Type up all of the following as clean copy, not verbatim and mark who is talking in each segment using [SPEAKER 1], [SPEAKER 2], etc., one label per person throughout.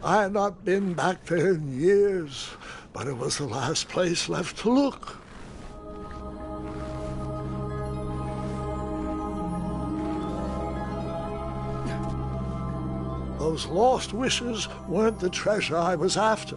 [SPEAKER 1] I had not been back there in years, but it was the last place left to look. Those lost wishes weren't the treasure I was after.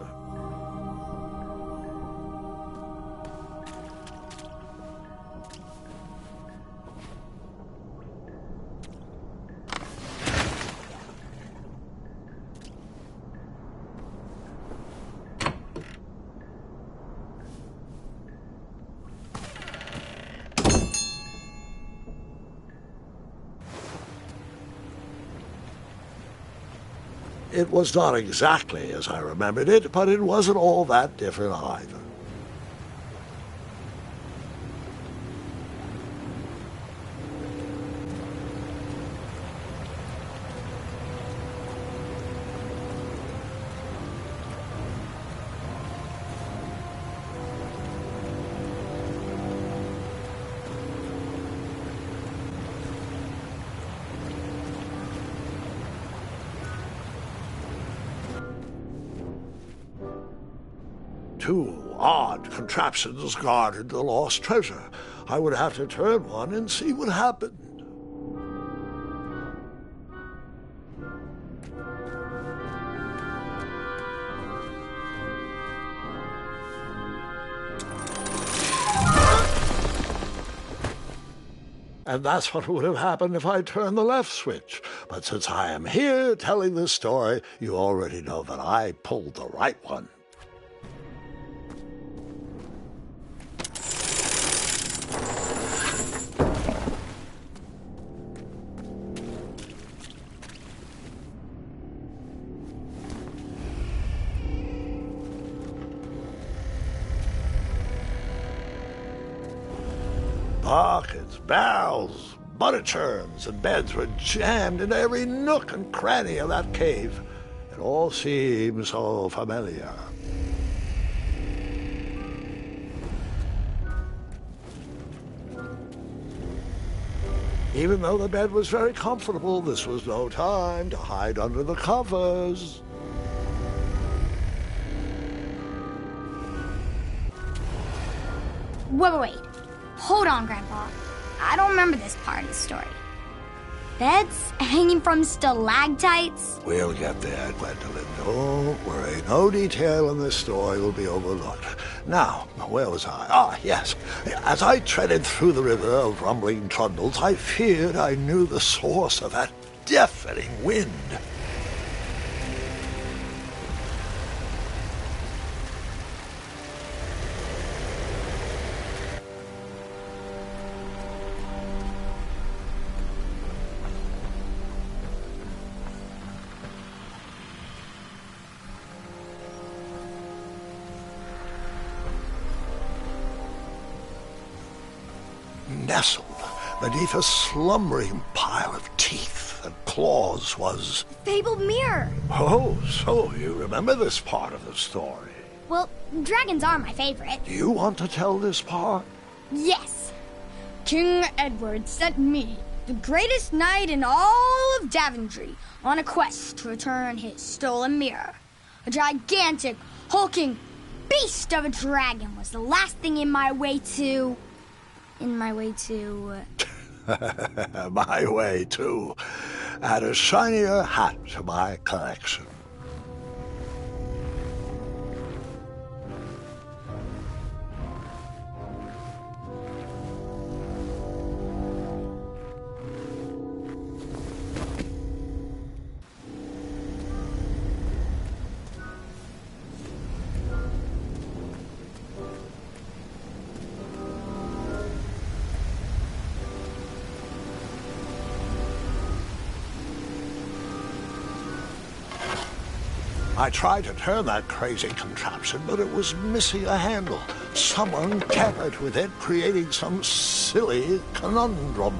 [SPEAKER 1] It was not exactly as I remembered it, but it wasn't all that different either. Two odd contraptions guarded the lost treasure. I would have to turn one and see what happened. And that's what would have happened if I turned the left switch. But since I am here telling this story, you already know that I pulled the right one. Buckets, barrels, butter churns, and beds were jammed into every nook and cranny of that cave. It all seemed so familiar. Even though the bed was very comfortable, this was no time to hide under the covers.
[SPEAKER 2] Wait. Hold on, Grandpa. I don't remember this part of the story. Beds hanging from stalactites?
[SPEAKER 1] We'll get there, Gwendolyn. Don't worry. No detail in this story will be overlooked. Now, where was I? Ah, yes. As I treaded through the river of rumbling trundles, I feared I knew the source of that deafening wind. Nestled beneath a slumbering pile of teeth and claws was...
[SPEAKER 2] Fabled mirror.
[SPEAKER 1] Oh, so you remember this part of the story.
[SPEAKER 2] Well, dragons are my favorite.
[SPEAKER 1] Do you want to tell this part?
[SPEAKER 2] Yes. King Edward sent me, the greatest knight in all of Daventry, on a quest to return his stolen mirror. A gigantic, hulking beast of a dragon was the last thing in my way to... My way to... Add a shinier hat to my collection. I tried to turn that crazy contraption, but it was missing a handle. Someone tampered with it, creating some silly conundrum.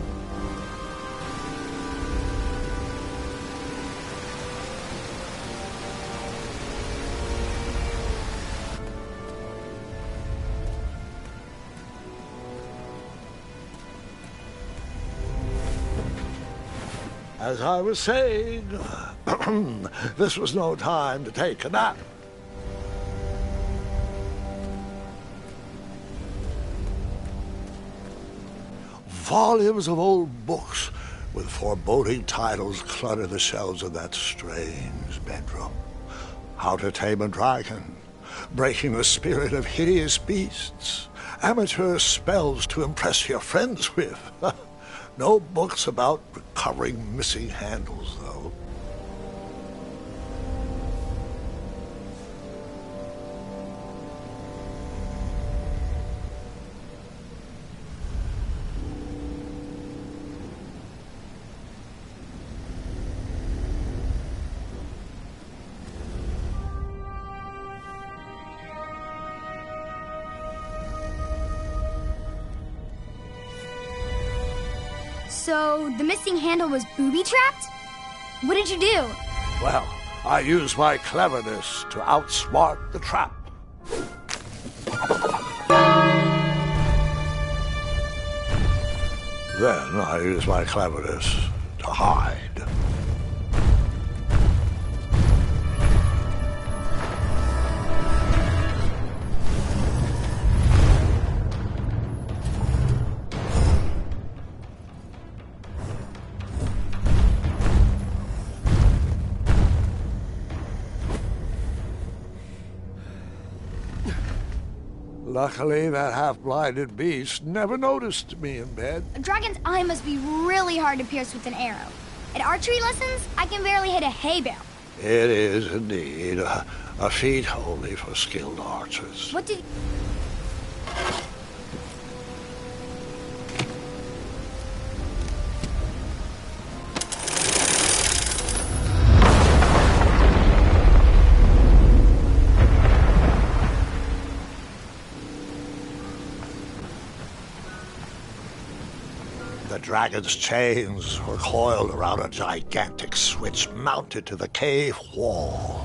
[SPEAKER 1] as I was saying, this was no time to take a nap. Volumes of old books with foreboding titles clutter the shelves of that strange bedroom. How to Tame a Dragon, Breaking the Spirit of Hideous Beasts, Amateur Spells to Impress Your Friends with. No books about recovering missing handles, though.
[SPEAKER 2] So, the missing handle was booby-trapped? What did you do?
[SPEAKER 1] Well, I used my cleverness to outsmart the trap. Then I used my cleverness to hide. Luckily, that half-blinded beast never noticed me in bed.
[SPEAKER 2] A dragon's eye must be really hard to pierce with an arrow. At archery lessons, I can barely hit a hay bale.
[SPEAKER 1] It is indeed a feat only for skilled archers.
[SPEAKER 2] What did...
[SPEAKER 1] The dragon's chains were coiled around a gigantic switch mounted to the cave wall.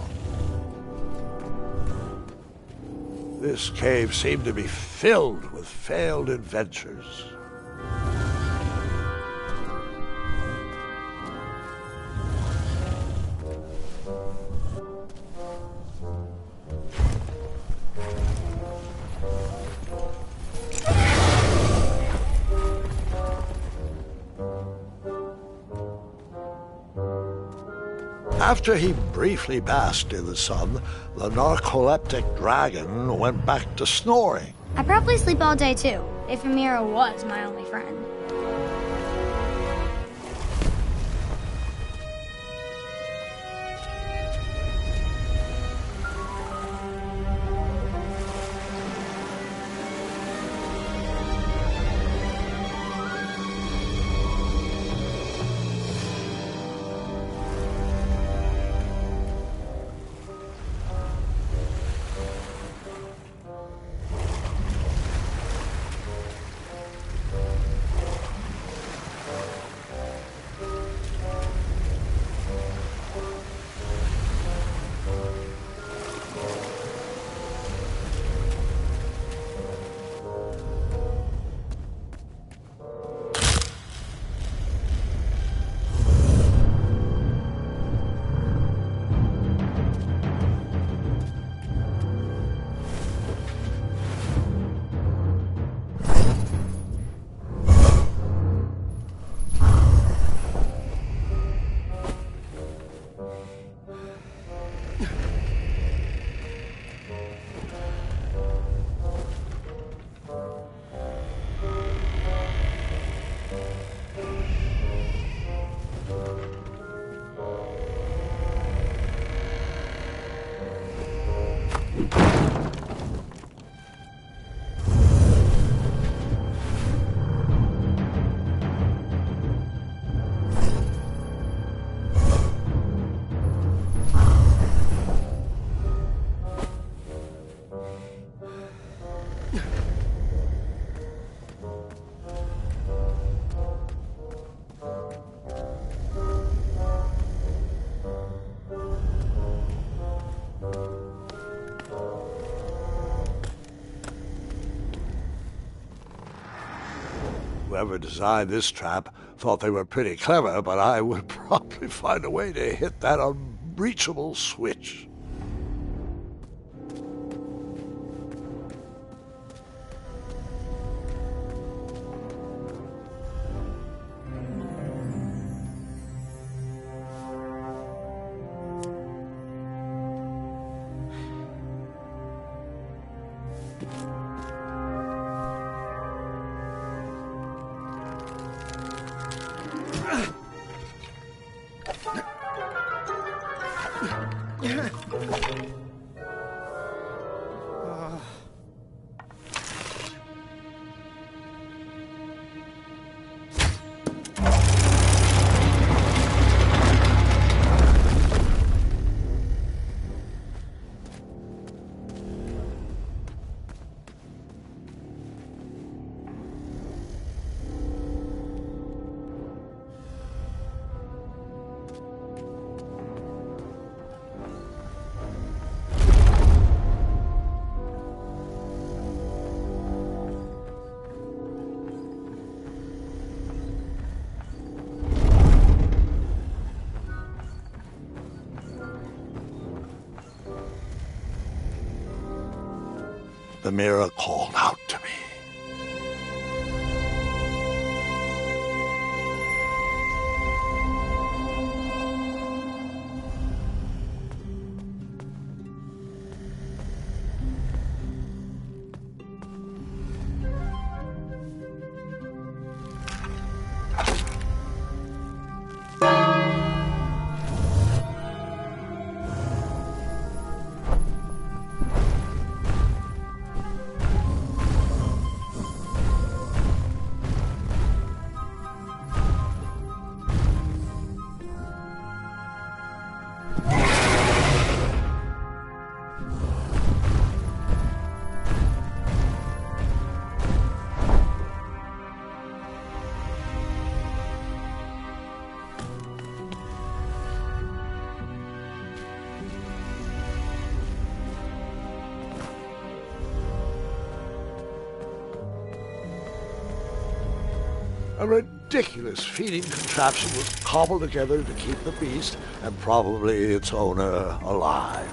[SPEAKER 1] This cave seemed to be filled with failed adventures. After he briefly basked in the sun, the narcoleptic dragon went back to snoring.
[SPEAKER 2] I probably sleep all day, too, if Amira was my only friend.
[SPEAKER 1] Whoever designed this trap thought they were pretty clever, but I would probably find a way to hit that unreachable switch. The mirror called out to me. A ridiculous feeding contraption was cobbled together to keep the beast and probably its owner alive.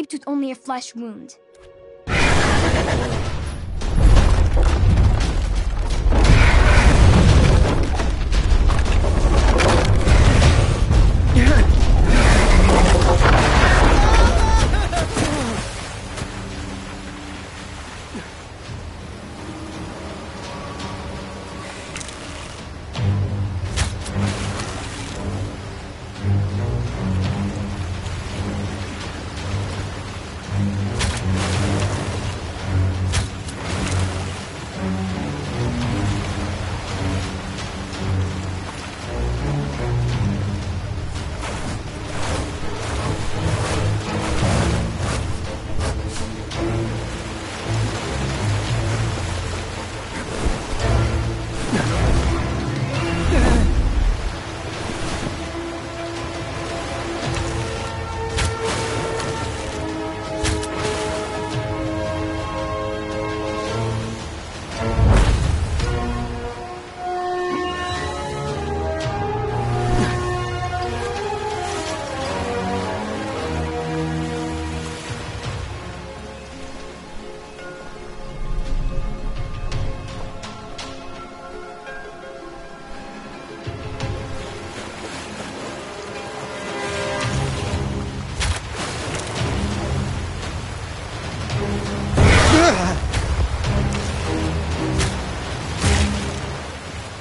[SPEAKER 2] escaped with only a flesh wound.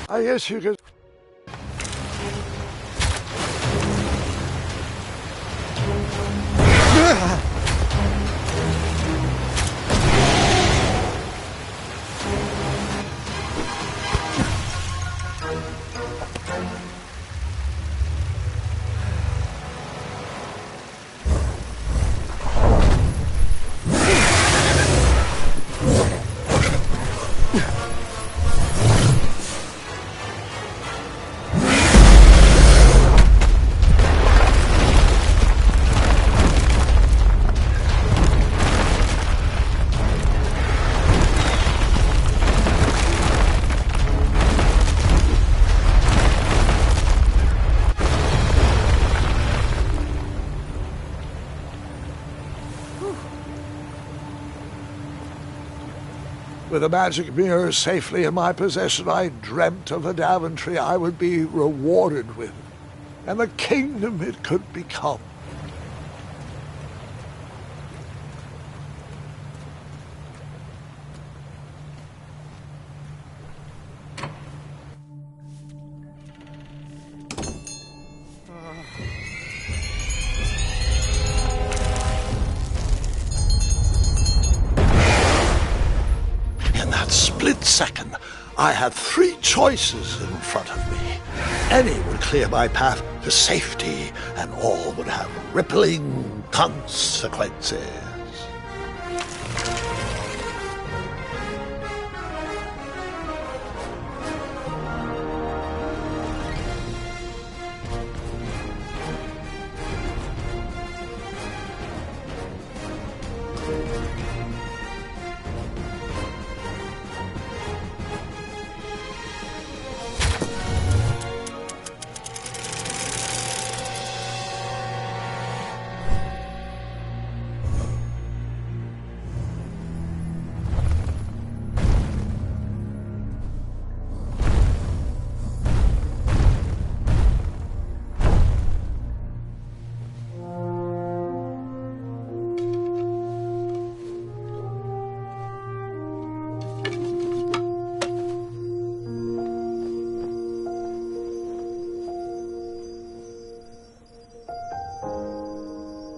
[SPEAKER 1] I guess you could... With the magic mirror safely in my possession, I dreamt of a Daventry I would be rewarded with, and the kingdom it could become. Split second, I had three choices in front of me. Any would clear my path to safety, and all would have rippling consequences.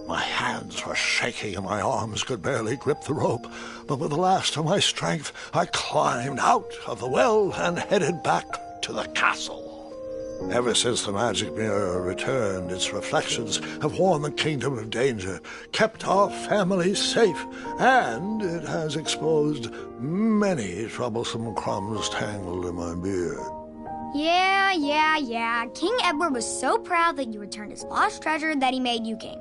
[SPEAKER 1] My hands were shaking and my arms could barely grip the rope, but with the last of my strength, I climbed out of the well and headed back to the castle. Ever since the magic mirror returned, its reflections have warned the kingdom of danger, kept our family safe, and it has exposed many troublesome crumbs tangled in my beard.
[SPEAKER 2] Yeah. King Edward was so proud that you returned his lost treasure that he made you king.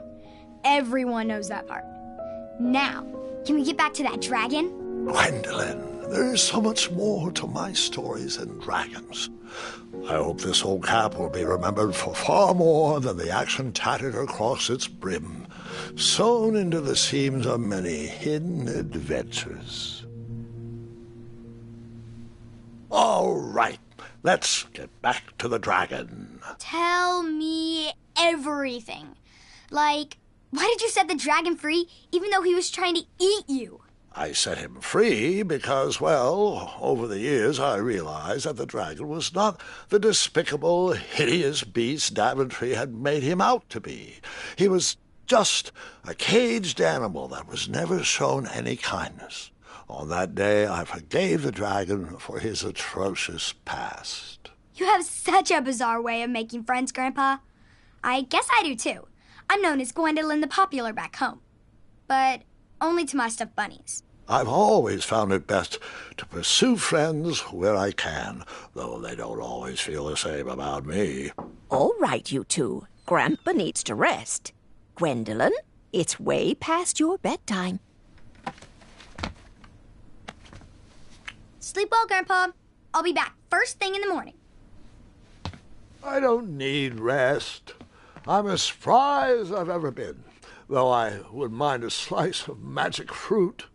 [SPEAKER 2] Everyone knows that part. Now, can we get back to that dragon?
[SPEAKER 1] Gwendolen, there is so much more to my stories than dragons. I hope this old cap will be remembered for far more than the action tattered across its brim. sewn into the seams of many hidden adventures. All right, let's get back to the dragon.
[SPEAKER 2] Tell me everything. Like, why did you set the dragon free even though he was trying to eat you?
[SPEAKER 1] I set him free because, well, over the years I realized that the dragon was not the despicable, hideous beast Daventry had made him out to be. He was just a caged animal that was never shown any kindness. On that day, I forgave the dragon for his atrocious past.
[SPEAKER 2] You have such a bizarre way of making friends, Grandpa. I guess I do, too. I'm known as Gwendolyn the Popular back home. But only to my stuffed bunnies.
[SPEAKER 1] I've always found it best to pursue friends where I can, though they don't always feel the same about me.
[SPEAKER 3] All right, you two. Grandpa needs to rest. Gwendolyn, it's way past your bedtime.
[SPEAKER 2] Sleep well, Grandpa. I'll be back first thing in the morning.
[SPEAKER 1] I don't need rest. I'm as spry as I've ever been, though I wouldn't mind a slice of magic fruit.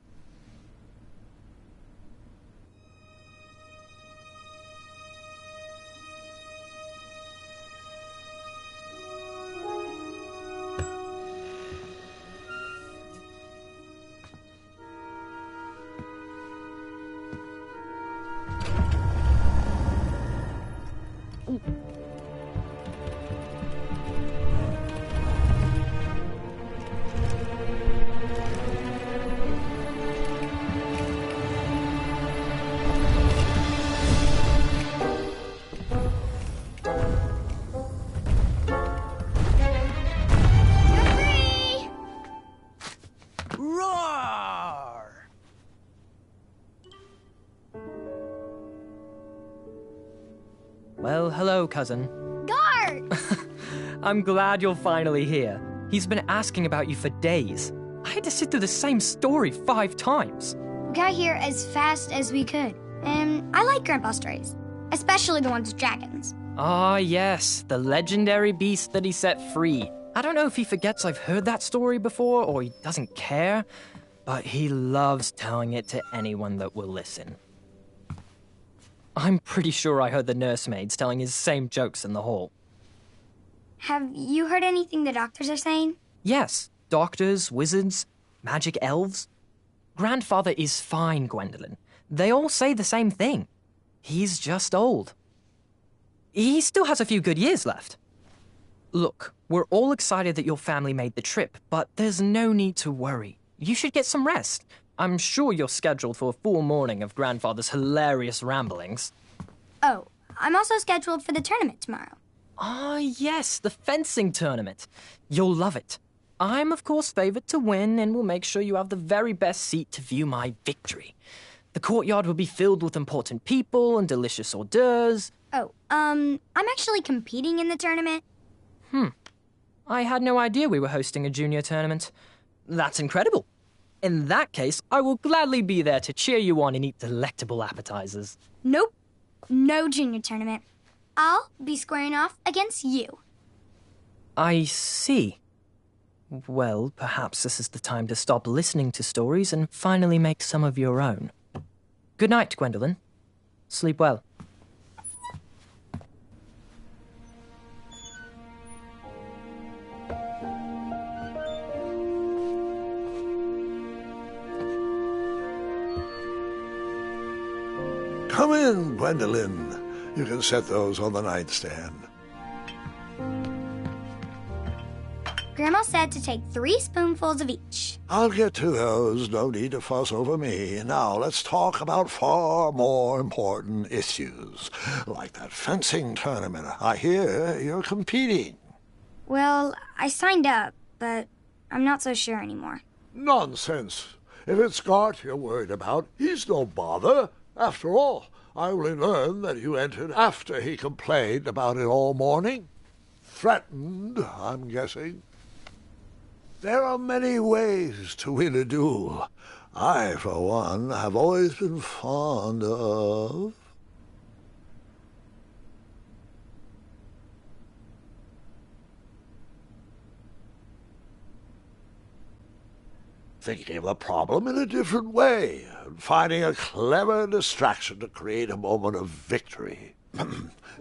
[SPEAKER 4] Roar! Well, hello, cousin.
[SPEAKER 2] Guard!
[SPEAKER 4] I'm glad you're finally here. He's been asking about you for days. I had to sit through the same story 5 times.
[SPEAKER 2] We got here as fast as we could. And I like Grandpa's stories, especially the ones with dragons.
[SPEAKER 4] Ah, yes, the legendary beast that he set free. I don't know if he forgets I've heard that story before or he doesn't care, but he loves telling it to anyone that will listen. I'm pretty sure I heard the nursemaids telling his same jokes in the hall.
[SPEAKER 2] Have you heard anything the doctors are saying?
[SPEAKER 4] Yes, doctors, wizards, magic elves. Grandfather is fine, Gwendolyn. They all say the same thing. He's just old. He still has a few good years left. Look, we're all excited that your family made the trip, but there's no need to worry. You should get some rest. I'm sure you're scheduled for a full morning of Grandfather's hilarious ramblings.
[SPEAKER 2] Oh, I'm also scheduled for the tournament tomorrow.
[SPEAKER 4] Ah, yes, the fencing tournament. You'll love it. I'm, of course, favored to win and will make sure you have the very best seat to view my victory. The courtyard will be filled with important people and delicious hors d'oeuvres.
[SPEAKER 2] Oh, I'm actually competing in the tournament.
[SPEAKER 4] I had no idea we were hosting a junior tournament. That's incredible. In that case, I will gladly be there to cheer you on and eat delectable appetizers.
[SPEAKER 2] Nope, no junior tournament. I'll be squaring off against you.
[SPEAKER 4] I see. Well, perhaps this is the time to stop listening to stories and finally make some of your own. Good night, Gwendolyn. Sleep well.
[SPEAKER 1] Come in, Gwendolyn. You can set those on the nightstand.
[SPEAKER 2] Grandma said to take 3 spoonfuls of each.
[SPEAKER 1] I'll get to those. No need to fuss over me. Now let's talk about far more important issues, like that fencing tournament. I hear you're competing.
[SPEAKER 2] Well, I signed up, but I'm not so sure anymore.
[SPEAKER 1] Nonsense. If it's Gart you're worried about, he's no bother. After all, I only learned that you entered after he complained about it all morning. Threatened, I'm guessing. There are many ways to win a duel. I, for one, have always been fond of... thinking of the problem in a different way, and finding a clever distraction to create a moment of victory.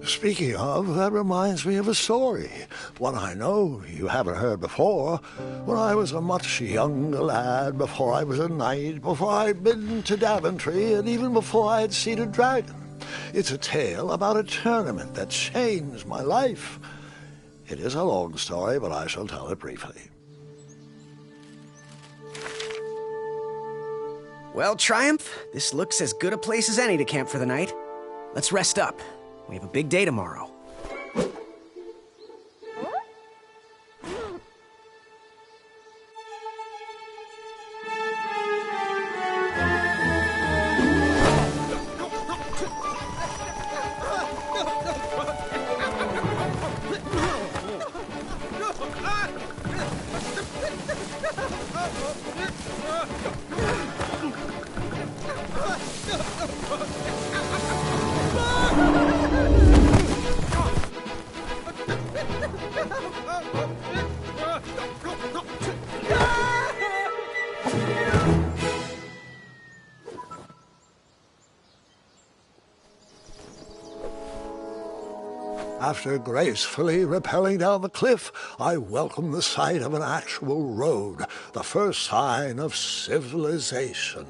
[SPEAKER 1] Speaking of, that reminds me of a story, one I know you haven't heard before. When I was a much younger lad, before I was a knight, before I'd been to Daventry, and even before I had seen a dragon. It's a tale about a tournament that changed my life. It is a long story, but I shall tell it briefly.
[SPEAKER 5] Well, Triumph, this looks as good a place as any to camp for the night. Let's rest up. We have a big day tomorrow.
[SPEAKER 1] After gracefully rappelling down the cliff, I welcomed the sight of an actual road, the first sign of civilization.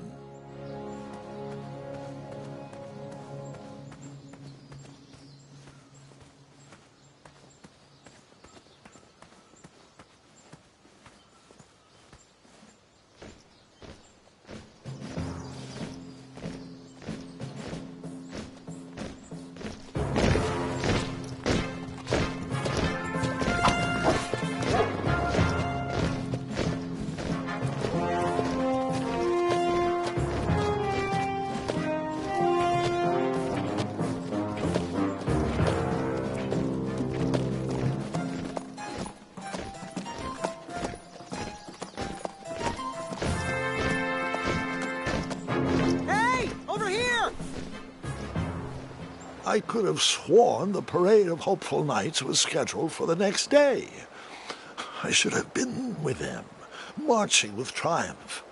[SPEAKER 1] I could have sworn the Parade of Hopeful Knights was scheduled for the next day. I should have been with them, marching with Triumph.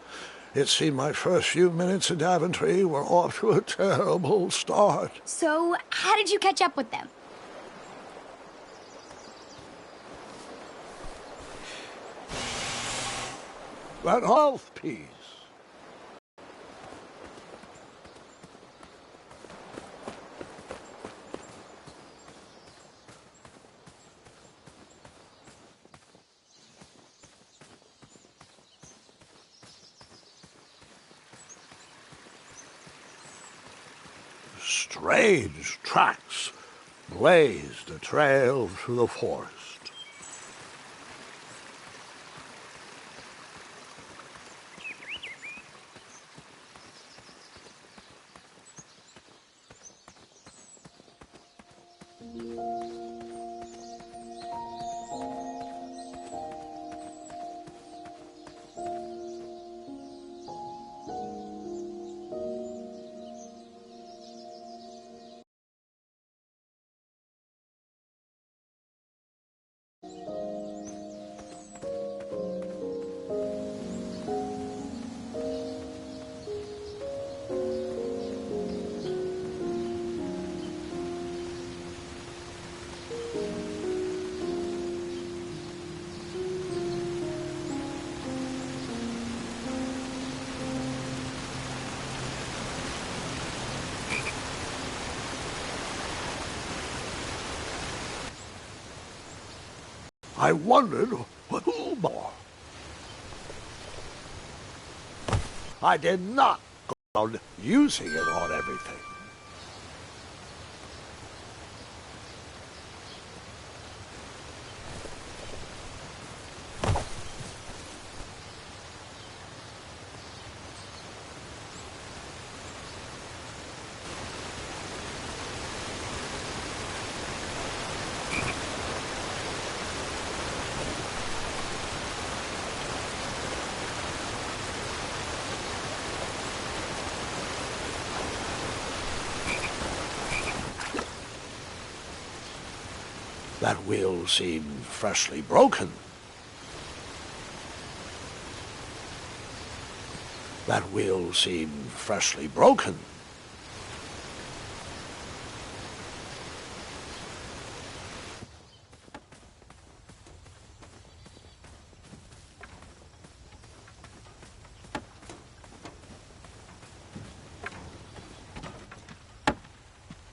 [SPEAKER 1] It seemed my first few minutes in Daventry were off to a terrible start.
[SPEAKER 2] So, how did you catch up with them?
[SPEAKER 1] That mouthpiece. Strange tracks blazed a trail through the forest. I wondered who more. I did not go on using it on everything. That wheel seemed freshly broken. That wheel seemed freshly broken.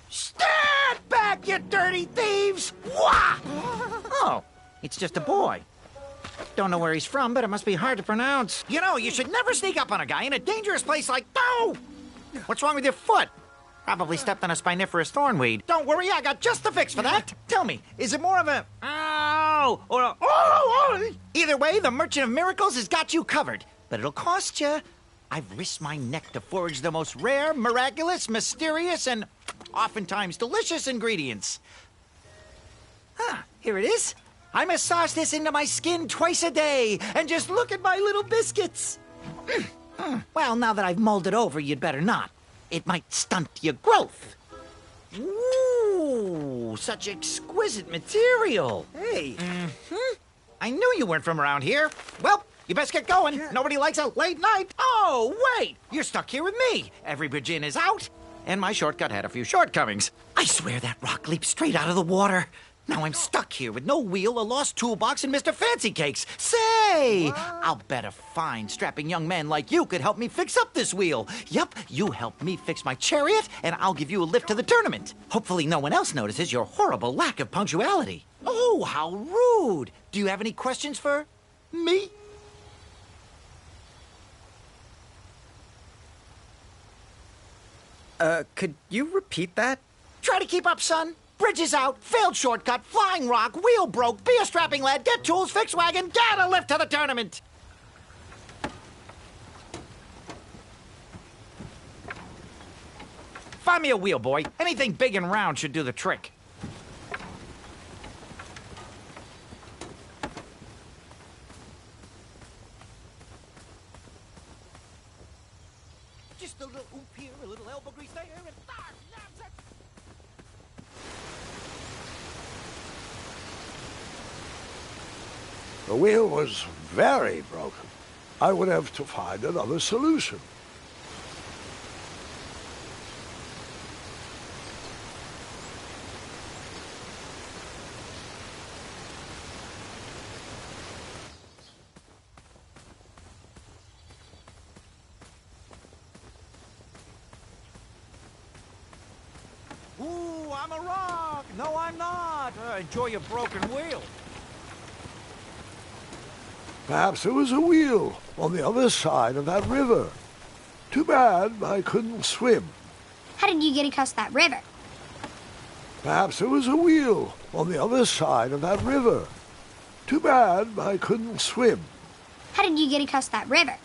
[SPEAKER 6] Stand back, you dirty thieves! Wah! Oh, it's just a boy. Don't know where he's from, but it must be hard to pronounce. You know, you should never sneak up on a guy in a dangerous place like... No! What's wrong with your foot? Probably stepped on a spiniferous thornweed. Don't worry, I got just the fix for that. Tell me, is it more of a... Ow! Or a... Oh! Either way, the Merchant of Miracles has got you covered. But it'll cost you. I've risked my neck to forage the most rare, miraculous, mysterious, and oftentimes delicious ingredients. Here it is. I massage this into my skin twice a day, and just look at my little biscuits. Well, now that I've mulled it over, you'd better not. It might stunt your growth. Ooh, such exquisite material.
[SPEAKER 5] Hey.
[SPEAKER 6] I knew you weren't from around here. Well, you best get going. Nobody likes a late night. Oh, wait! You're stuck here with me. Every bridge in is out, and my shortcut had a few shortcomings. I swear that rock leaped straight out of the water. Now I'm stuck here with no wheel, a lost toolbox, and Mr. Fancy Cakes. Say, I'll bet a fine, strapping young man like you could help me fix up this wheel. Yup, you help me fix my chariot, and I'll give you a lift to the tournament. Hopefully no one else notices your horrible lack of punctuality. Oh, how rude. Do you have any questions for me?
[SPEAKER 5] Could you repeat that?
[SPEAKER 6] Try to keep up, son. Bridges out, failed shortcut, flying rock, wheel broke, be a strapping lad, get tools, fix wagon, get a lift to the tournament. Find me a wheel, boy. Anything big and round should do the trick. Just a little oop here, a little elbow grease there, and...
[SPEAKER 1] The wheel was very broken. I would have to find another solution.
[SPEAKER 6] Ooh, I'm a rock! No, I'm not! Enjoy your broken wheel.
[SPEAKER 1] Perhaps there was a wheel on the other side of that river. Too bad I couldn't swim.
[SPEAKER 2] How did you get across that river?
[SPEAKER 1] Perhaps there was a wheel on the other side of that river. Too bad I couldn't swim.
[SPEAKER 2] How did you get across that river?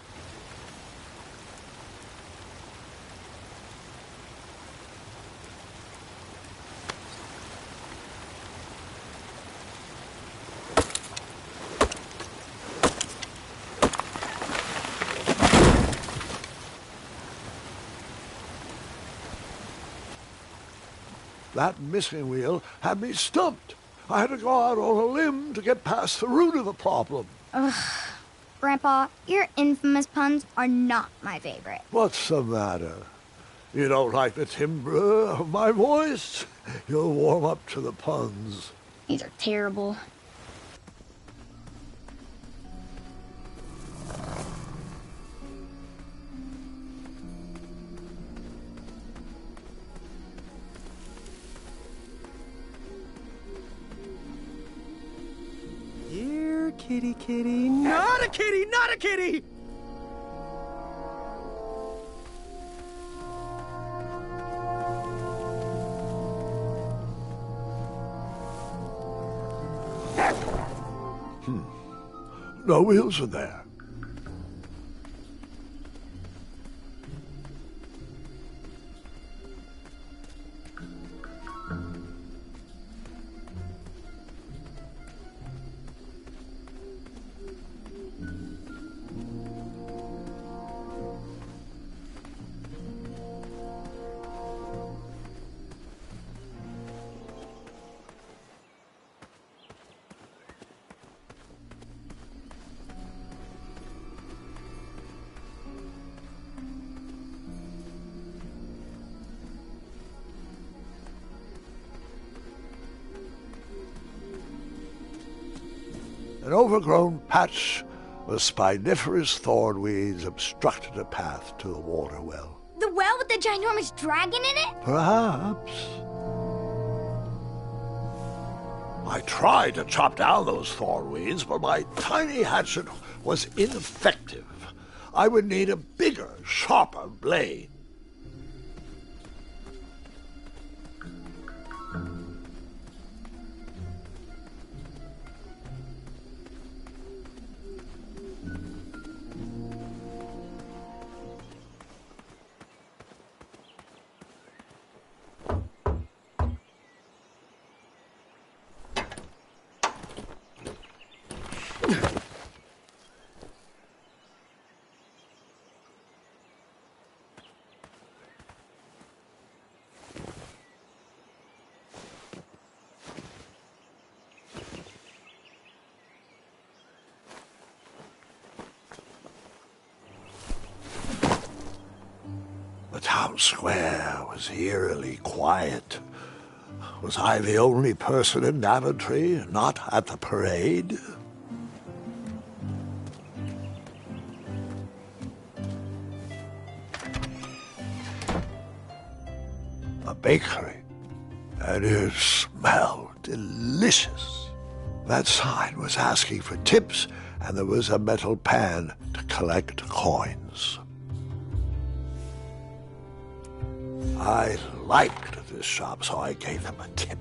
[SPEAKER 1] That missing wheel had me stumped. I had to go out on a limb to get past the root of the problem.
[SPEAKER 2] Grandpa, your infamous puns are not my favorite.
[SPEAKER 1] What's the matter? You don't like the timbre of my voice? You'll warm up to the puns.
[SPEAKER 2] These are terrible.
[SPEAKER 5] Here, kitty, kitty. Not a kitty, not a kitty!
[SPEAKER 1] No wheels in there. An overgrown patch of spiniferous thornweeds obstructed a path to the water well.
[SPEAKER 2] The well with the ginormous dragon in it?
[SPEAKER 1] Perhaps. I tried to chop down those thornweeds, but my tiny hatchet was ineffective. I would need a bigger, sharper blade. The town square was eerily quiet. Was I the only person in Daventry not at the parade? A bakery, and it smelled delicious. That sign was asking for tips, and there was a metal pan to collect coins. I liked this shop, so I gave them a tip,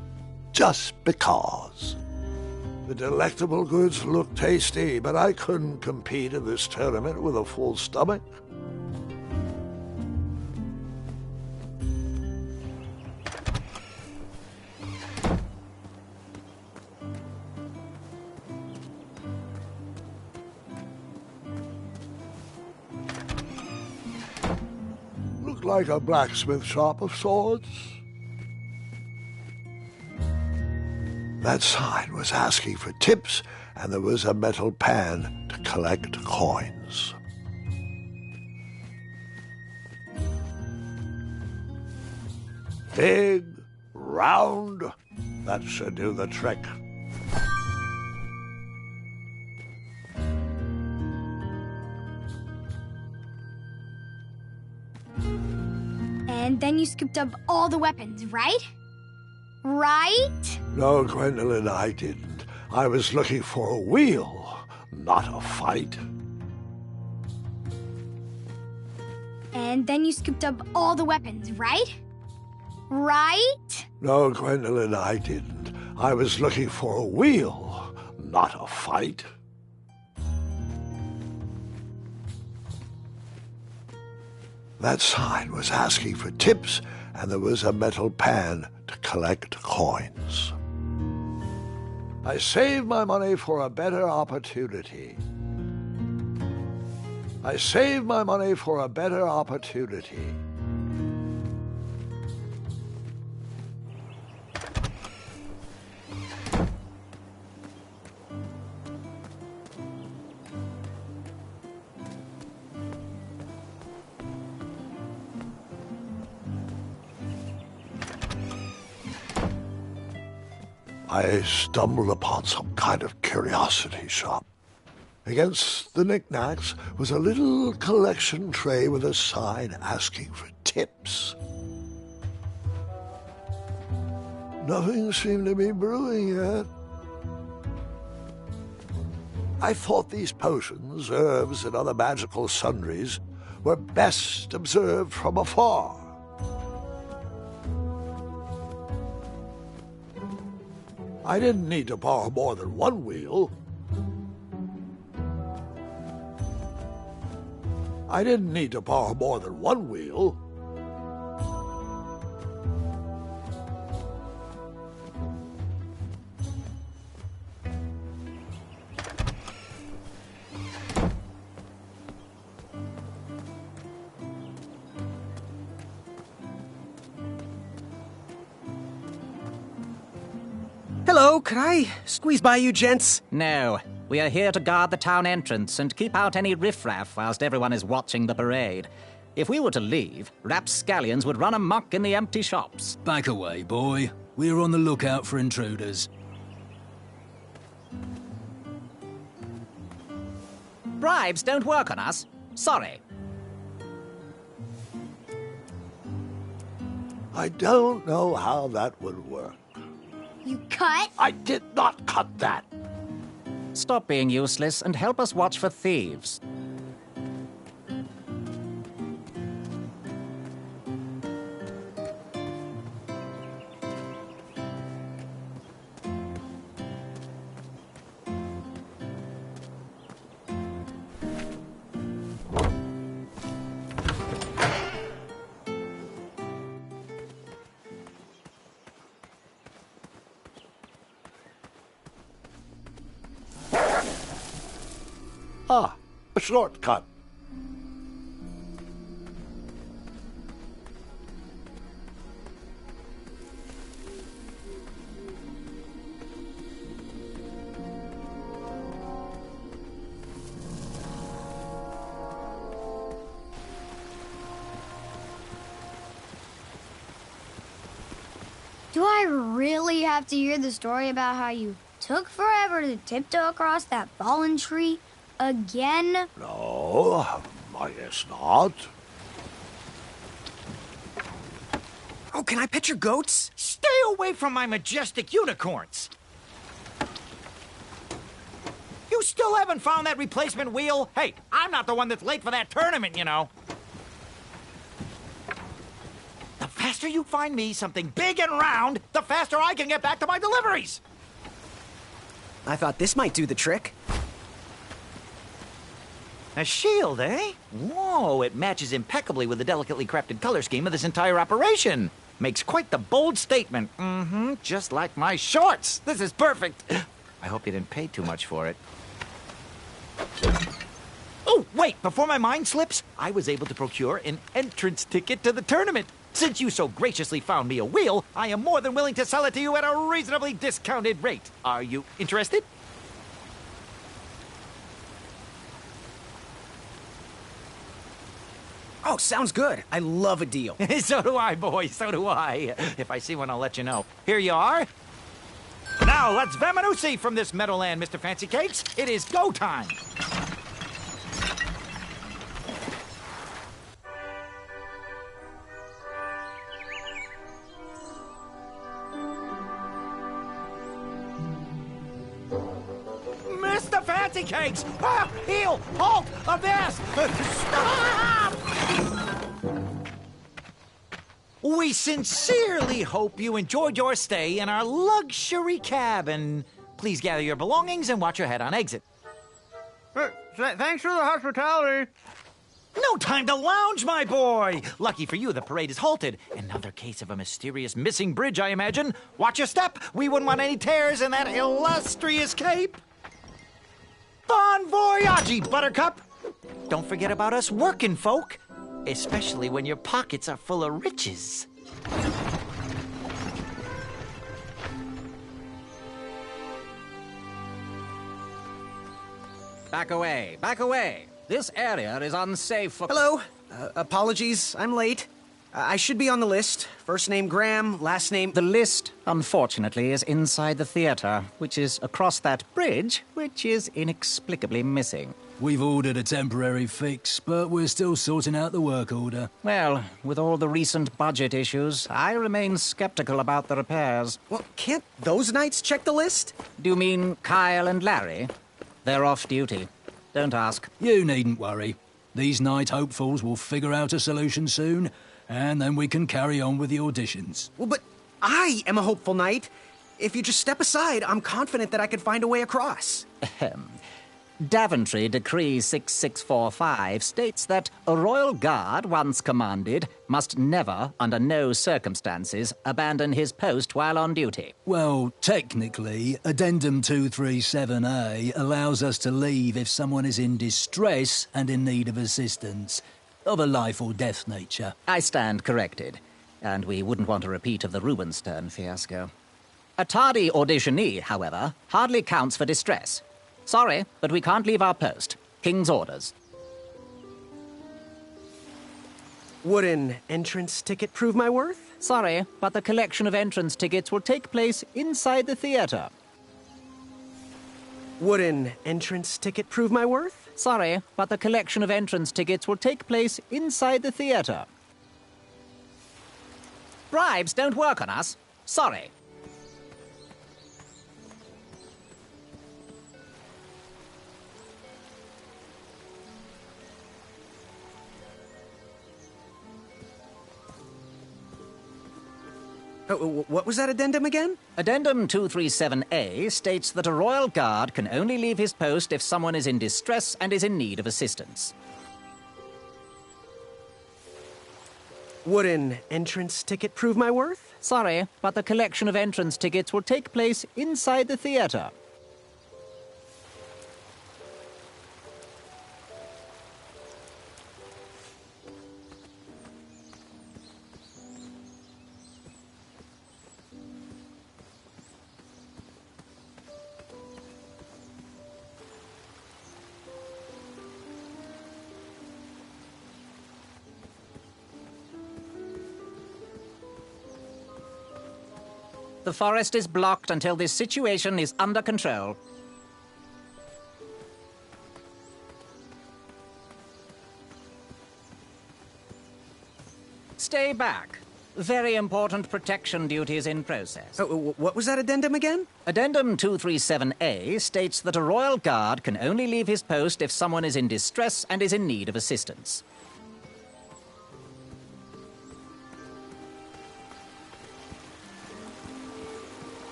[SPEAKER 1] just because. The delectable goods looked tasty, but I couldn't compete in this tournament with a full stomach. Like a blacksmith shop of sorts. That sign was asking for tips, and there was a metal pan to collect coins. Big, round, that should do the trick.
[SPEAKER 2] And then you scooped up all the weapons, right? Right?
[SPEAKER 1] No, Gwendolyn, I didn't. I was looking for a wheel, not a fight.
[SPEAKER 2] And then you scooped up all the weapons, right? Right?
[SPEAKER 1] No, Gwendolyn, I didn't. I was looking for a wheel, not a fight. That sign was asking for tips, and there was a metal pan to collect coins. I saved my money for a better opportunity. I saved my money for a better opportunity. I stumbled upon some kind of curiosity shop. Against the knickknacks was a little collection tray with a sign asking for tips. Nothing seemed to be brewing yet. I thought these potions, herbs, and other magical sundries were best observed from afar. I didn't need to borrow more than one wheel. I didn't need to borrow more than one wheel.
[SPEAKER 5] Hello, could I squeeze by you gents?
[SPEAKER 6] No, we are here to guard the town entrance and keep out any riffraff whilst everyone is watching the parade. If we were to leave, rapscallions would run amok in the empty shops.
[SPEAKER 7] Back away, boy. We're on the lookout for intruders. Bribes don't work on us. Sorry.
[SPEAKER 1] I don't know how that would work.
[SPEAKER 2] You cut?
[SPEAKER 1] I did not cut that.
[SPEAKER 7] Stop being useless and help us watch for thieves.
[SPEAKER 1] Ah, a shortcut.
[SPEAKER 2] Do I really have to hear the story about how you took forever to tiptoe across that fallen tree again?
[SPEAKER 1] No, I guess not.
[SPEAKER 5] Oh, can I pet your goats?
[SPEAKER 6] Stay away from my majestic unicorns! You still haven't found that replacement wheel? Hey, I'm not the one that's late for that tournament, you know. The faster you find me something big and round, the faster I can get back to my deliveries!
[SPEAKER 5] I thought this might do the trick.
[SPEAKER 6] A shield, eh? Whoa, it matches impeccably with the delicately crafted color scheme of this entire operation. Makes quite the bold statement. Mm-hmm, just like my shorts. This is perfect. I hope you didn't pay too much for it. Oh, wait, before my mind slips, I was able to procure an entrance ticket to the tournament. Since you so graciously found me a wheel, I am more than willing to sell it to you at a reasonably discounted rate. Are you interested?
[SPEAKER 5] Oh, sounds good. I love a deal.
[SPEAKER 6] So do I, boy, so do I. If I see one, I'll let you know. Here you are. Now, let's Vamanusi from this Meadowland, Mr. Fancy Cakes. It is go time. Mr. Fancy Cakes! Ah, heel! Halt! Abyss! Stop! We sincerely hope you enjoyed your stay in our luxury cabin. Please gather your belongings and watch your head on exit.
[SPEAKER 8] Thanks for the hospitality.
[SPEAKER 6] No time to lounge, my boy! Lucky for you, the parade is halted. Another case of a mysterious missing bridge, I imagine. Watch your step. We wouldn't want any tears in that illustrious cape. Bon voyage, Buttercup! Don't forget about us working folk, especially when your pockets are full of riches.
[SPEAKER 7] Back away, back away. This area is unsafe for...
[SPEAKER 5] Hello. Apologies, I'm late. I should be on the list. First name Graham, last name...
[SPEAKER 7] The list, unfortunately, is inside the theater, which is across that bridge, which is inexplicably missing.
[SPEAKER 9] We've ordered a temporary fix, but we're still sorting out the work order.
[SPEAKER 7] Well, with all the recent budget issues, I remain skeptical about the repairs.
[SPEAKER 5] Well, can't those knights check the list?
[SPEAKER 7] Do you mean Kyle and Larry? They're off duty. Don't ask.
[SPEAKER 9] You needn't worry. These night hopefuls will figure out a solution soon, and then we can carry on with the auditions.
[SPEAKER 5] Well, but I am a hopeful knight. If you just step aside, I'm confident that I could find a way across.
[SPEAKER 7] Daventry Decree 6645 states that a royal guard once commanded must never, under no circumstances, abandon his post while on duty.
[SPEAKER 9] Well, technically, Addendum 237A allows us to leave if someone is in distress and in need of assistance, of a life or death nature.
[SPEAKER 7] I stand corrected, and we wouldn't want a repeat of the Rubenstern fiasco. A tardy auditionee, however, hardly counts for distress. Sorry, but we can't leave our post. King's orders.
[SPEAKER 5] Would an entrance ticket prove my worth?
[SPEAKER 7] Sorry, but the collection of entrance tickets will take place inside the theater.
[SPEAKER 5] Would an entrance ticket prove my worth?
[SPEAKER 7] Sorry, but the collection of entrance tickets will take place inside the theater. Bribes don't work on us. Sorry.
[SPEAKER 5] What was that addendum again?
[SPEAKER 7] Addendum 237A states that a royal guard can only leave his post if someone is in distress and is in need of assistance.
[SPEAKER 5] Would an entrance ticket prove my worth?
[SPEAKER 7] Sorry, but the collection of entrance tickets will take place inside the theater. The forest is blocked until this situation is under control. Stay back. Very important protection duties in process.
[SPEAKER 5] What was that addendum again?
[SPEAKER 7] Addendum 237A states that a royal guard can only leave his post if someone is in distress and is in need of assistance.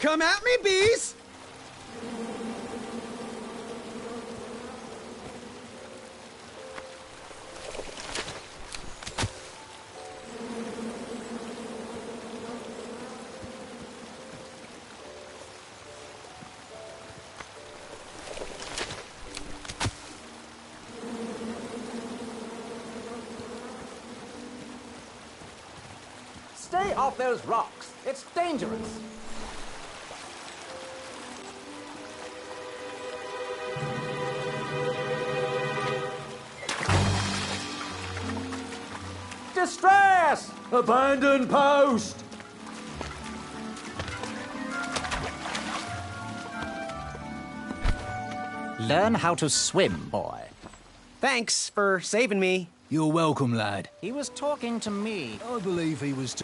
[SPEAKER 5] Come at me, bees!
[SPEAKER 7] Stay off those rocks. It's dangerous. Distress!
[SPEAKER 10] Abandon post!
[SPEAKER 7] Learn how to swim, boy.
[SPEAKER 5] Thanks for saving me.
[SPEAKER 9] You're welcome, lad.
[SPEAKER 7] He was talking to me.
[SPEAKER 9] I believe he was...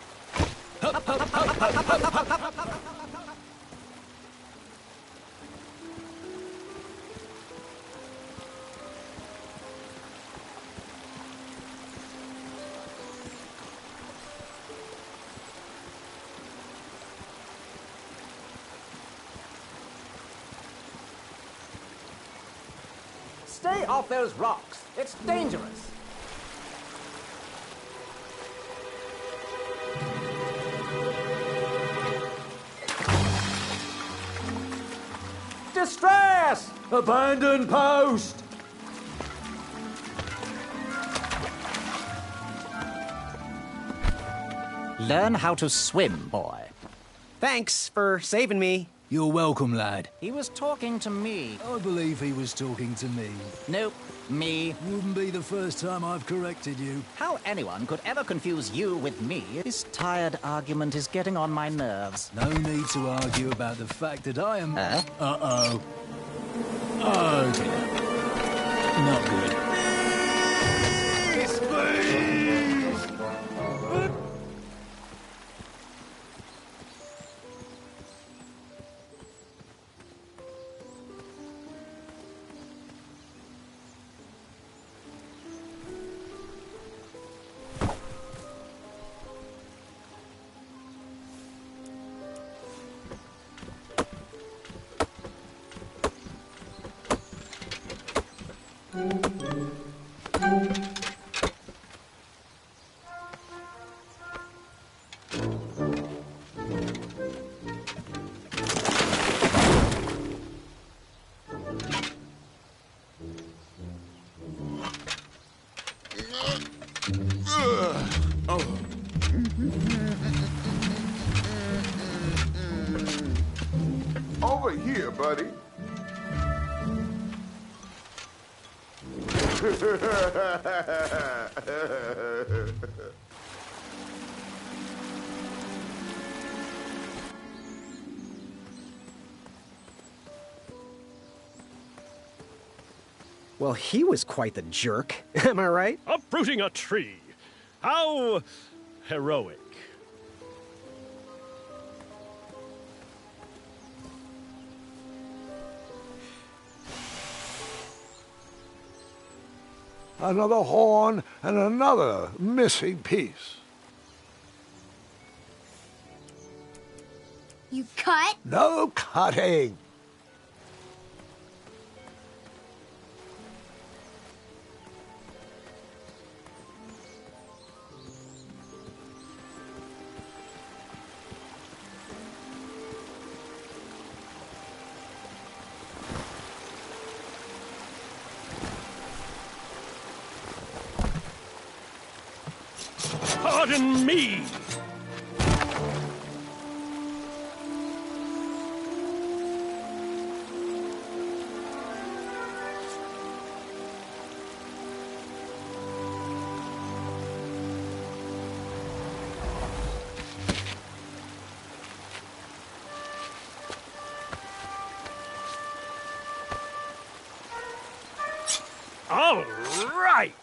[SPEAKER 7] Stay off those rocks. It's dangerous. Distress!
[SPEAKER 10] Abandon post!
[SPEAKER 7] Learn how to swim, boy.
[SPEAKER 5] Thanks for saving me.
[SPEAKER 9] You're welcome, lad.
[SPEAKER 7] He was talking to me.
[SPEAKER 9] I believe he was talking to me.
[SPEAKER 7] Nope, me.
[SPEAKER 9] Wouldn't be the first time I've corrected you.
[SPEAKER 7] How anyone could ever confuse you with me? This tired argument is getting on my nerves.
[SPEAKER 9] No need to argue about the fact that I am...
[SPEAKER 7] Huh?
[SPEAKER 9] Uh-oh. Oh, dear. Not good.
[SPEAKER 11] Over here, buddy.
[SPEAKER 5] Well, he was quite the jerk. Am I right?
[SPEAKER 12] Uprooting a tree. How heroic.
[SPEAKER 1] Another horn and another missing piece.
[SPEAKER 2] You cut?
[SPEAKER 1] No cutting.
[SPEAKER 12] Pardon me! All right!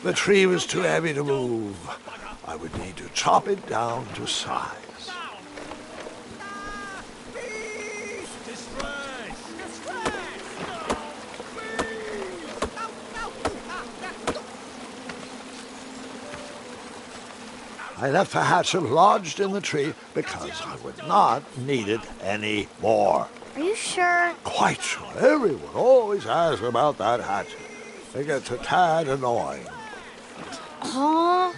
[SPEAKER 1] The tree was too heavy to move. I would need to chop it down to size. I left the hatchet lodged in the tree because I would not need it any more.
[SPEAKER 2] Are you sure?
[SPEAKER 1] Quite sure. Everyone always asks about that hatchet. It gets a tad annoying.
[SPEAKER 2] Huh?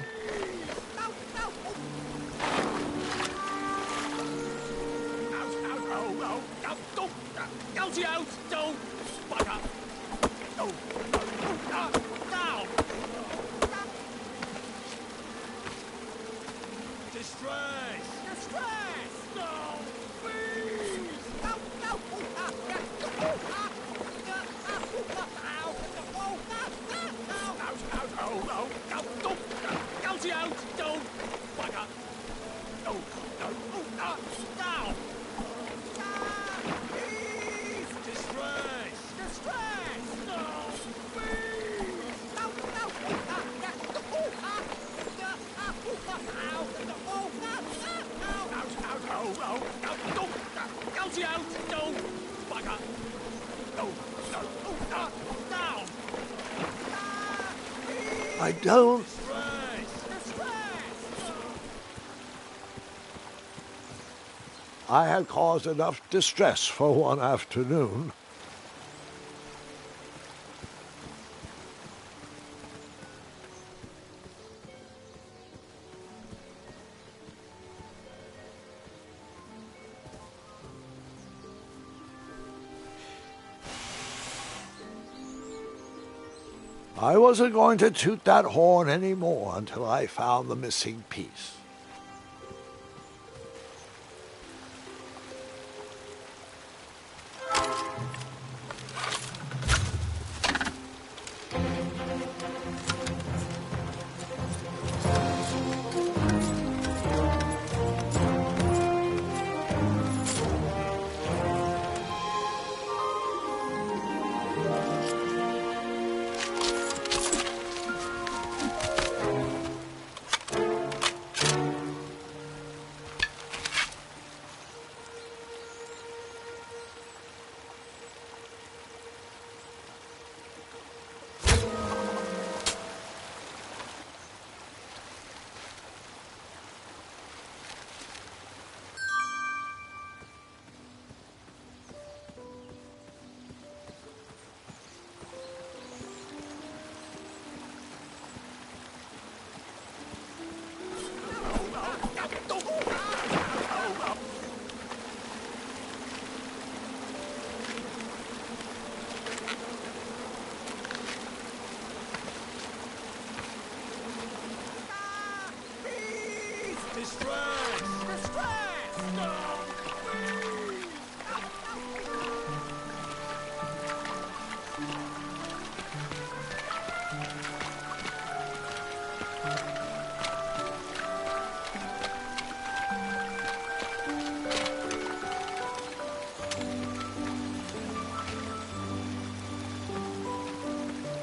[SPEAKER 1] I don't... I had caused enough distress for one afternoon. I wasn't going to toot that horn anymore until I found the missing piece.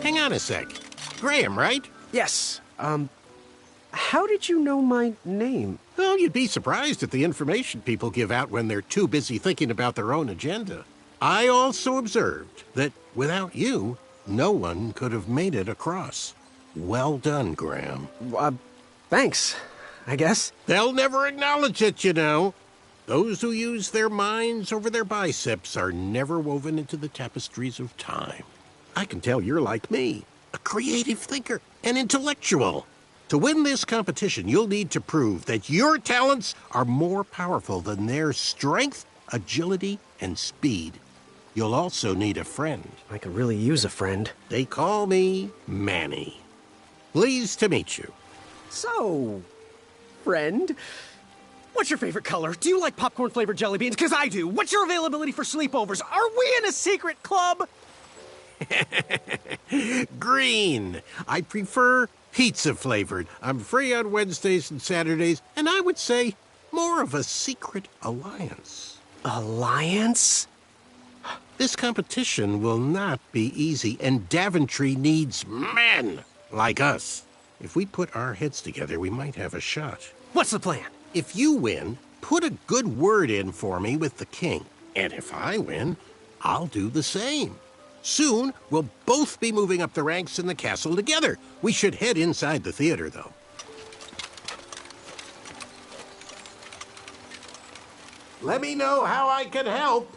[SPEAKER 13] Hang on a sec. Graham, right?
[SPEAKER 5] Yes. How did you know my name?
[SPEAKER 13] Well, you'd be surprised at the information people give out when they're too busy thinking about their own agenda. I also observed that without you, no one could have made it across. Well done, Graham.
[SPEAKER 5] Thanks, I guess.
[SPEAKER 13] They'll never acknowledge it, you know. Those who use their minds over their biceps are never woven into the tapestries of time. I can tell you're like me, a creative thinker, an intellectual. To win this competition, you'll need to prove that your talents are more powerful than their strength, agility, and speed. You'll also need a friend.
[SPEAKER 5] I could really use a friend.
[SPEAKER 13] They call me Manny. Pleased to meet you.
[SPEAKER 5] So, friend, what's your favorite color? Do you like popcorn-flavored jelly beans? Because I do. What's your availability for sleepovers? Are we in a secret club?
[SPEAKER 13] Green. I prefer pizza-flavored. I'm free on Wednesdays and Saturdays, and I would say more of a secret alliance.
[SPEAKER 5] Alliance?
[SPEAKER 13] This competition will not be easy, and Daventry needs men like us. If we put our heads together, we might have a shot.
[SPEAKER 5] What's the plan?
[SPEAKER 13] If you win, put a good word in for me with the king. And if I win, I'll do the same. Soon, we'll both be moving up the ranks in the castle together. We should head inside the theater, though. Let me know how I can help.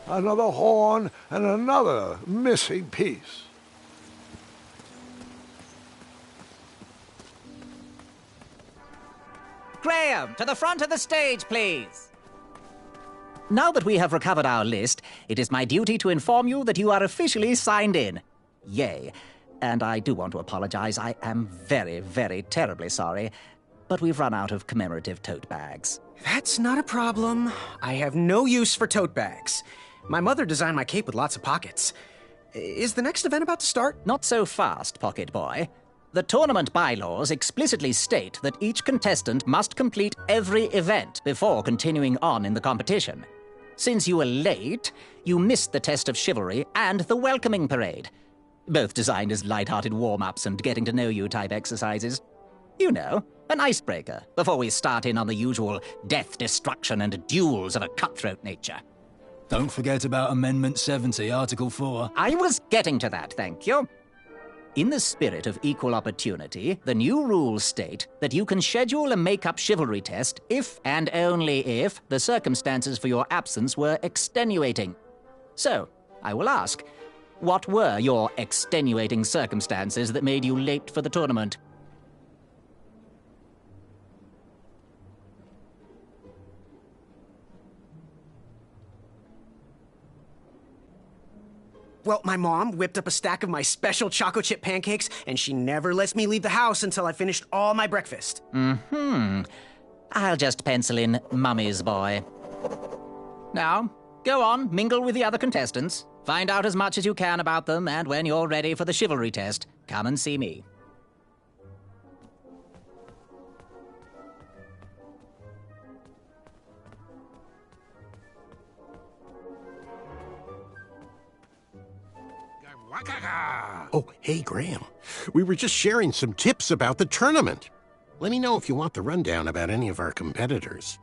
[SPEAKER 1] Another horn and another missing piece.
[SPEAKER 7] Graham, to the front of the stage, please. Now that we have recovered our list, it is my duty to inform you that you are officially signed in. Yay. And I do want to apologize. I am very, very terribly sorry, but we've run out of commemorative tote bags.
[SPEAKER 5] That's not a problem. I have no use for tote bags. My mother designed my cape with lots of pockets. Is the next event about to start?
[SPEAKER 7] Not so fast, Pocket Boy. The tournament bylaws explicitly state that each contestant must complete every event before continuing on in the competition. Since you were late, you missed the test of chivalry and the welcoming parade, both designed as light-hearted warm-ups and getting-to-know-you type exercises. You know, an icebreaker before we start in on the usual death, destruction, and duels of a cutthroat nature.
[SPEAKER 9] Don't forget about Amendment 70, Article 4.
[SPEAKER 7] I was getting to that, thank you. In the spirit of equal opportunity, the new rules state that you can schedule a make-up chivalry test if and only if the circumstances for your absence were extenuating. So, I will ask, what were your extenuating circumstances that made you late for the tournament?
[SPEAKER 5] Well, my mom whipped up a stack of my special chocolate chip pancakes, and she never lets me leave the house until I finished all my breakfast.
[SPEAKER 7] I'll just pencil in Mummy's boy. Now, go on, mingle with the other contestants. Find out as much as you can about them, and when you're ready for the chivalry test, come and see me.
[SPEAKER 13] Oh, hey, Graham. We were just sharing some tips about the tournament. Let me know if you want the rundown about any of our competitors.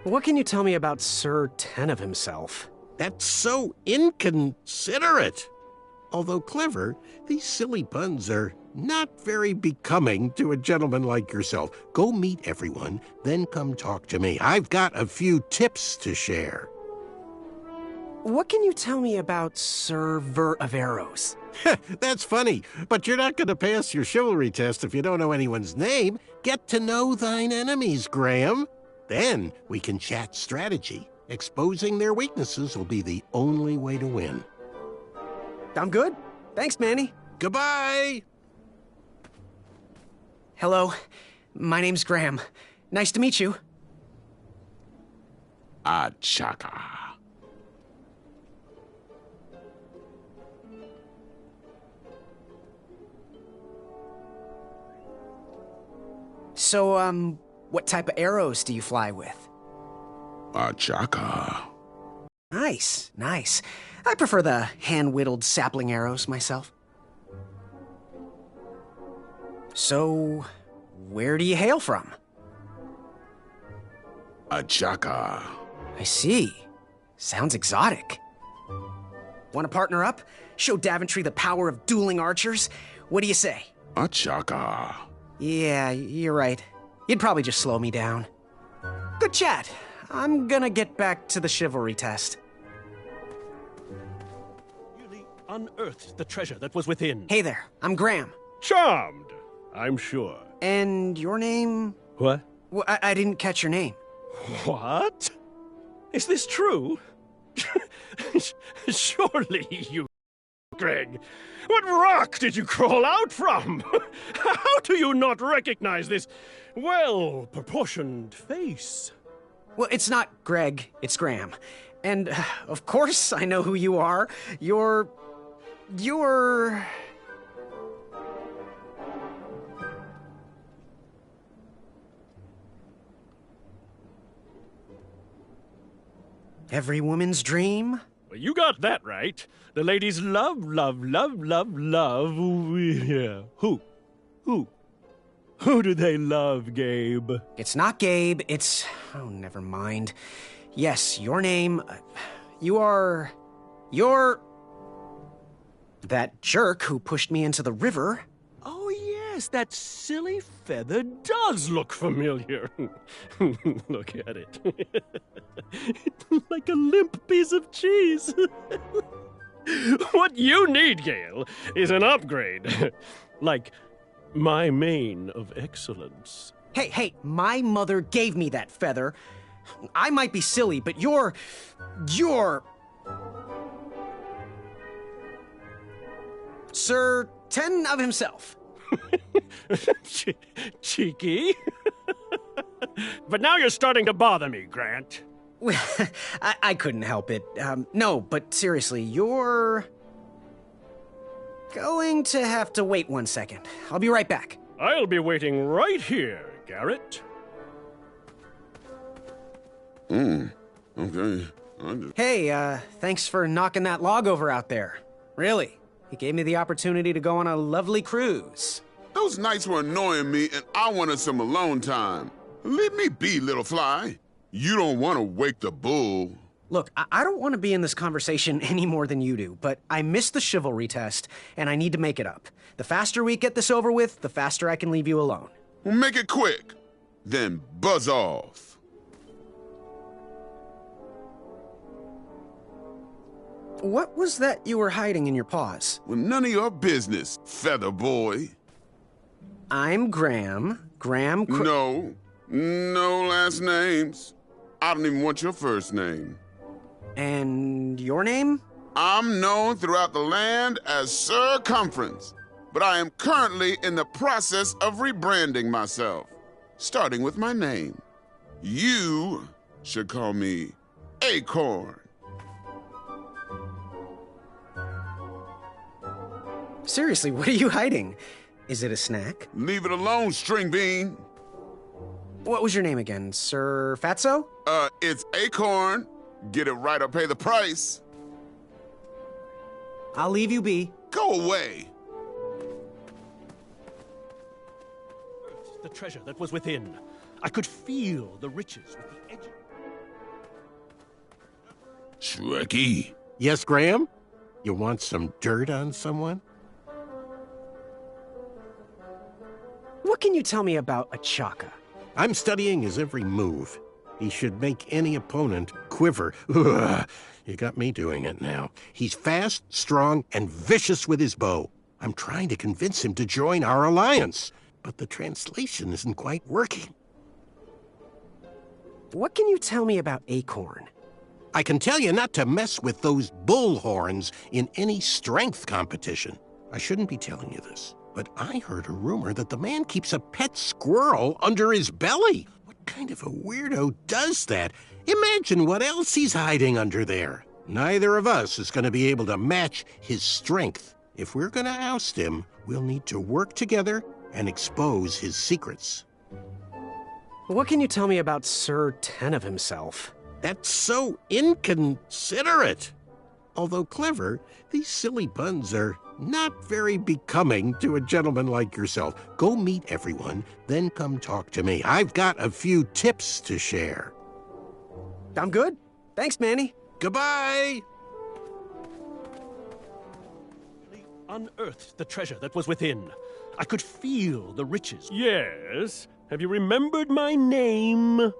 [SPEAKER 5] What can you tell me about Sir Tenov himself?
[SPEAKER 13] That's so inconsiderate. Although clever, these silly puns are not very becoming to a gentleman like yourself. Go meet everyone, then come talk to me. I've got a few tips to share.
[SPEAKER 5] What can you tell me about Sir Ver of Arrows?
[SPEAKER 13] That's funny, but you're not going to pass your chivalry test if you don't know anyone's name. Get to know thine enemies, Graham. Then we can chat strategy. Exposing their weaknesses will be the only way to win.
[SPEAKER 5] I'm good. Thanks, Manny.
[SPEAKER 13] Goodbye!
[SPEAKER 5] Hello, my name's Graham. Nice to meet you.
[SPEAKER 11] Achaka.
[SPEAKER 5] So, what type of arrows do you fly with?
[SPEAKER 11] Achaka.
[SPEAKER 5] Nice, nice. I prefer the hand-whittled sapling arrows myself. So, where do you hail from?
[SPEAKER 11] Achaka.
[SPEAKER 5] I see. Sounds exotic. Want to partner up? Show Daventry the power of dueling archers? What do you say?
[SPEAKER 11] Achaka.
[SPEAKER 5] Yeah, you're right. You'd probably just slow me down. Good chat. I'm gonna get back to the chivalry test.
[SPEAKER 12] You unearthed the treasure that was within.
[SPEAKER 5] Hey there, I'm Graham.
[SPEAKER 12] Charmed, I'm sure.
[SPEAKER 5] And your name?
[SPEAKER 12] What?
[SPEAKER 5] Well, I didn't catch your name.
[SPEAKER 12] What? Is this true? Surely you... Greg, what rock did you crawl out from? How do you not recognize this well-proportioned face?
[SPEAKER 5] Well, it's not Greg, it's Graham. And, of course, I know who you are. You're... Every woman's dream?
[SPEAKER 12] Well, you got that right. The ladies love, love, love, love, love... Yeah. Who? Who do they love, Gabe?
[SPEAKER 5] It's not Gabe, it's... Oh, never mind. Yes, your name... You're... That jerk who pushed me into the river.
[SPEAKER 12] Oh, yes, that silly feather does look familiar. Look at it. Like a limp piece of cheese. What you need, Gale, is an upgrade. Like my mane of excellence.
[SPEAKER 5] Hey, my mother gave me that feather. I might be silly, but you're... Sir Ten of himself.
[SPEAKER 12] Cheeky. But now you're starting to bother me, Grant.
[SPEAKER 5] I couldn't help it. No, but seriously, you're... going to have to wait 1 second. I'll be right back.
[SPEAKER 12] I'll be waiting right here, Garrett.
[SPEAKER 11] Okay.
[SPEAKER 5] Hey, thanks for knocking that log over out there. Really. He gave me the opportunity to go on a lovely cruise.
[SPEAKER 11] Those nights were annoying me, and I wanted some alone time. Leave me be, little fly. You don't want to wake the bull.
[SPEAKER 5] Look, I don't want to be in this conversation any more than you do, but I missed the chivalry test, and I need to make it up. The faster we get this over with, the faster I can leave you alone.
[SPEAKER 11] Well, make it quick. Then buzz off.
[SPEAKER 5] What was that you were hiding in your paws?
[SPEAKER 11] Well, none of your business, feather boy.
[SPEAKER 5] I'm Graham.
[SPEAKER 11] No last names. I don't even want your first name.
[SPEAKER 5] And your name?
[SPEAKER 11] I'm known throughout the land as Circumference, but I am currently in the process of rebranding myself, starting with my name. You should call me Acorn.
[SPEAKER 5] Seriously, what are you hiding? Is it a snack?
[SPEAKER 11] Leave it alone, string bean.
[SPEAKER 5] What was your name again, Sir Fatso?
[SPEAKER 11] It's Acorn. Get it right or pay the price.
[SPEAKER 5] I'll leave you be.
[SPEAKER 11] Go away.
[SPEAKER 12] The treasure that was within. I could feel the riches with the edge.
[SPEAKER 11] Shrekky.
[SPEAKER 13] Yes, Graham? You want some dirt on someone?
[SPEAKER 5] What can you tell me about Achaka?
[SPEAKER 13] I'm studying his every move. He should make any opponent quiver. Ugh, you got me doing it now. He's fast, strong, and vicious with his bow. I'm trying to convince him to join our alliance, but the translation isn't quite working.
[SPEAKER 5] What can you tell me about Acorn?
[SPEAKER 13] I can tell you not to mess with those bull horns in any strength competition. I shouldn't be telling you this, but I heard a rumor that the man keeps a pet squirrel under his belly. What kind of a weirdo does that? Imagine what else he's hiding under there. Neither of us is going to be able to match his strength. If we're going to oust him, we'll need to work together and expose his secrets.
[SPEAKER 5] What can you tell me about Sir Tenov himself?
[SPEAKER 13] That's so inconsiderate. Although clever, these silly puns are not very becoming to a gentleman like yourself. Go meet everyone, then come talk to me. I've got a few tips to share.
[SPEAKER 5] I'm good. Thanks, Manny.
[SPEAKER 13] Goodbye!
[SPEAKER 12] Unearthed the treasure that was within. I could feel the riches. Yes. Have you remembered my name?